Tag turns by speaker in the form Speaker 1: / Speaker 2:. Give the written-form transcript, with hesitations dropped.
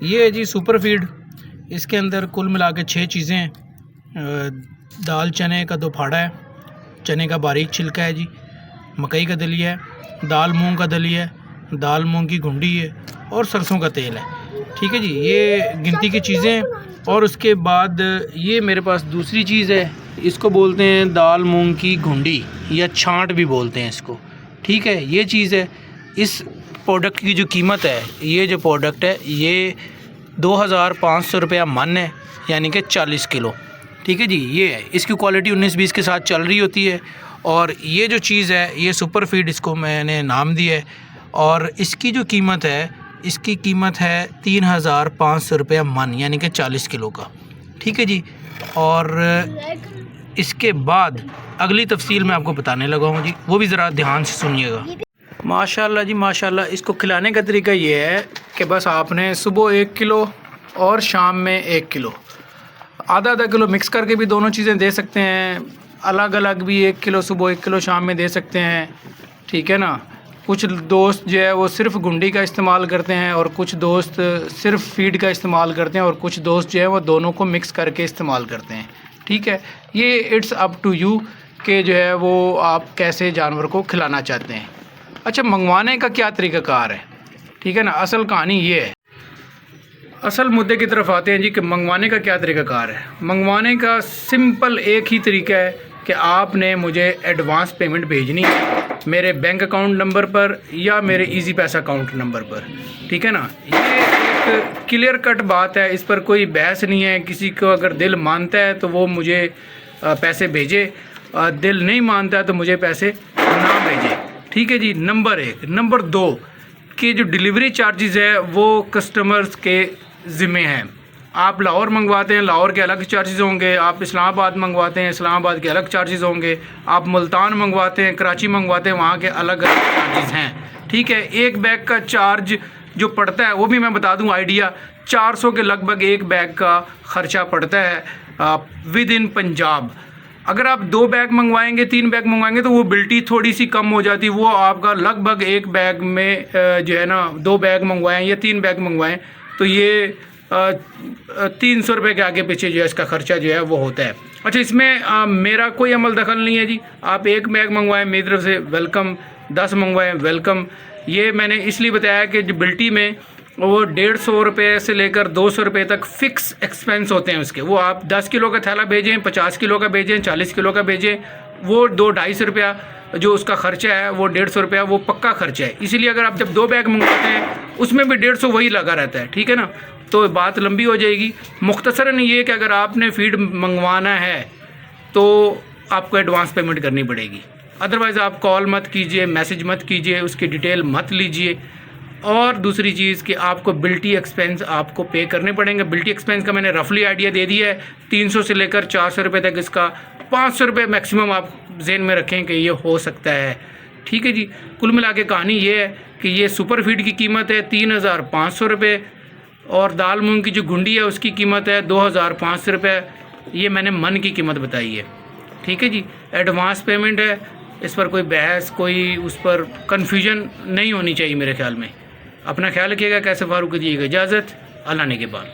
Speaker 1: ये है जी super feed. इसके अंदर कुल मिला के 6 चीज़ें हैं। दाल चने का 2 फाड़ा है, चने का बारीक छिलका है जी, मकई का दलिया है, दाल मूंग का दलिया है, दाल मूंग की घुंडी है और सरसों का तेल है। ठीक है जी, ये गिनती की चीज़ें हैं। और उसके बाद ये मेरे पास दूसरी चीज़ है, इसको बोलते हैं दाल मूंग की घुंडी या छांट भी बोलते हैं इसको। ठीक है, ये चीज़ है। इस प्रोडक्ट की जो कीमत है, ये जो प्रोडक्ट है ये 2500 रुपया मन है, यानी कि 40 किलो। ठीक है जी, ये है। इसकी क्वालिटी 19-20 के साथ चल रही होती है। और ये जो चीज़ है ये सुपर फीड, इसको मैंने नाम दिया है। और इसकी जो कीमत है, इसकी कीमत है 3500 रुपया मन, यानी कि 40 किलो का। ठीक है जी। और इसके बाद अगली तफसील मैं आपको बताने लगा हूँ जी, वो भी ज़रा ध्यान से सुनिएगा। माशाल्लाह जी माशाल्लाह। इसको खिलाने का तरीका ये है कि बस आपने सुबह 1 किलो और शाम में 1 किलो, आधा किलो मिक्स करके भी दोनों चीज़ें दे सकते हैं। अलग अलग भी 1 किलो सुबह 1 किलो शाम में दे सकते हैं। ठीक है ना। कुछ दोस्त जो है वो सिर्फ गुंडी का इस्तेमाल करते हैं और कुछ दोस्त सिर्फ फीड का इस्तेमाल करते हैं और कुछ दोस्त जो है वो दोनों को मिक्स करके इस्तेमाल करते हैं। ठीक है, ये इट्स अप टू यू कि जो है वो आप कैसे जानवर को खिलाना चाहते हैं। अच्छा, मंगवाने का क्या तरीक़ाकार है? ठीक है ना, असल कहानी ये है। असल मुद्दे की तरफ आते हैं जी कि मंगवाने का क्या तरीक़ाकार है। मंगवाने का सिंपल एक ही तरीका है कि आपने मुझे एडवांस पेमेंट भेजनी है मेरे बैंक अकाउंट नंबर पर या मेरे इजी पैसा अकाउंट नंबर पर। ठीक है ना, ये एक क्लियर कट बात है, इस पर कोई बहस नहीं है। किसी को अगर दिल मानता है तो वो मुझे पैसे भेजे, दिल नहीं मानता है तो मुझे पैसे ना भेजे। ठीक है जी, नंबर 1। नंबर 2 कि जो डिलीवरी चार्जेस है वो कस्टमर्स के ज़िम्मे हैं। आप लाहौर मंगवाते हैं, लाहौर के अलग चार्जेस होंगे। आप इस्लामाबाद मंगवाते हैं, इस्लामाबाद के अलग चार्जेस होंगे। आप मुल्तान मंगवाते हैं, कराची मंगवाते हैं, वहाँ के अलग अलग चार्जेस हैं। ठीक है, एक बैग का चार्ज जो पड़ता है वो भी मैं बता दूं आइडिया, 400 के लगभग एक बैग का ख़र्चा पड़ता है विद इन पंजाब। अगर आप 2 बैग मंगवाएंगे, 3 बैग मंगवाएंगे तो वो बिल्टी थोड़ी सी कम हो जाती। वो आपका लगभग एक बैग में जो है ना 2 बैग मंगवाएं या 3 बैग मंगवाएं तो ये 300 रुपये के आगे पीछे जो है इसका ख़र्चा जो है वो होता है। अच्छा, इसमें मेरा कोई अमल दखल नहीं है जी। आप 1 बैग मंगवाएं मेरी तरफ से वेलकम, 10 मंगवाएं वेलकम। ये मैंने इसलिए बताया कि बिल्टी में वो 150 रुपये से लेकर 200 रुपये तक फ़िक्स एक्सपेंस होते हैं उसके। वो आप 10 किलो का थैला भेजें, 50 किलो का भेजें, 40 किलो का भेजें, वो 2-250 रुपया जो उसका ख़र्चा है वो 150 रुपया वो पक्का खर्चा है। इसीलिए अगर आप जब 2 बैग मंगवाते हैं उसमें भी 150 वही लगा रहता है। ठीक है ना, तो बात लंबी हो जाएगी। मुख्तसरन ये कि अगर आपने फ़ीड मंगवाना है तो आपको एडवांस पेमेंट करनी पड़ेगी, अदरवाइज़ आप कॉल मत कीजिए, मैसेज मत कीजिए, उसकी डिटेल मत लीजिए। और दूसरी चीज़ कि आपको बिल्टी एक्सपेंस आपको पे करने पड़ेंगे। बिल्टी एक्सपेंस का मैंने रफली आइडिया दे दिया है, 300 से लेकर 400 रुपये तक इसका, 500 रुपये मैक्सिमम आप ज़हन में रखें कि ये हो सकता है। ठीक है जी, कुल मिला के कहानी ये है कि ये सुपर फीड की कीमत है 3500 रुपये और दाल मूंग की जो घुंडी है उसकी कीमत है 2500 रुपये। ये मैंने मन की कीमत बताई है। ठीक है जी, एडवांस पेमेंट है, इस पर कोई बहस, कोई उस पर कन्फ्यूजन नहीं होनी चाहिए मेरे ख्याल में। अपना ख्याल रखिएगा। कैसे फारूक, दीजिएगा इजाज़त, अल्लाह ने के बाद।